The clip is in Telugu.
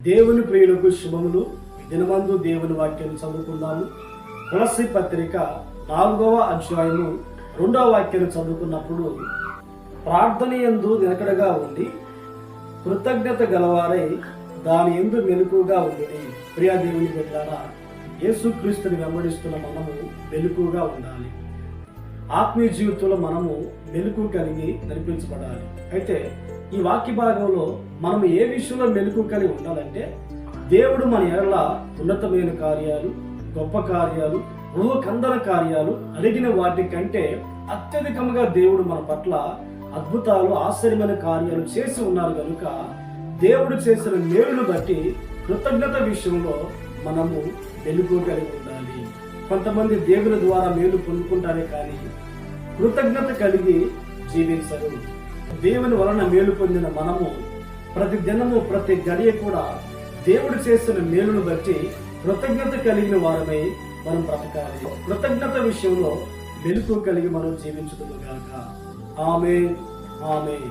దేవుని ప్రియులకు శుభములు. దినమందు దేవుని వాక్యాన్ని చదువుకుందాము. తులసి పత్రిక 4వ అధ్యాయము 2వ వాక్యాన్ని చదువుకున్నప్పుడు, ప్రార్థన యందు నిలకడగా ఉండి కృతజ్ఞత గలవారై దాని యందు మెలకుగా ఉండి. ప్రియా దేవుని బిడ్డలారా, యేసుక్రీస్తుని వెంబడిస్తున్న మనము మెలకుగా ఉండాలి. ఆత్మీయ జీవితంలో మనము మెలకు కలిగి నడిపించబడాలి. అయితే ఈ వాక్య భాగంలో మనం ఏ విషయంలో మెలకు కలిగి ఉండాలంటే, దేవుడు మన ఎడల ఉన్నతమైన కార్యాలు, గొప్ప కార్యాలు, ఊహకందన కార్యాలు, అడిగిన వాటి కంటే అత్యధికంగా దేవుడు మన పట్ల అద్భుతాలు, ఆశ్చర్యమైన కార్యాలు చేసి ఉన్నారు కనుక దేవుడు చేసిన మేలును బట్టి కృతజ్ఞత విషయంలో మనము మెలకు కలిగి ఉండాలి. కొంతమంది దేవుని ద్వారా మేలు పొందుకుంటారే కానీ కృతజ్ఞత కలిగి జీవించరు. దేవుని వలన మేలు పొందిన మనము ప్రతి దినము, ప్రతి గడియ కూడా దేవుడు చేసిన మేలును బట్టి కృతజ్ఞత కలిగిన వారమై మనం బ్రతకాలి. కృతజ్ఞత విషయంలో మెలకు కలిగి మనం జీవించుకుందాం గాక. ఆమేన్, ఆమేన్.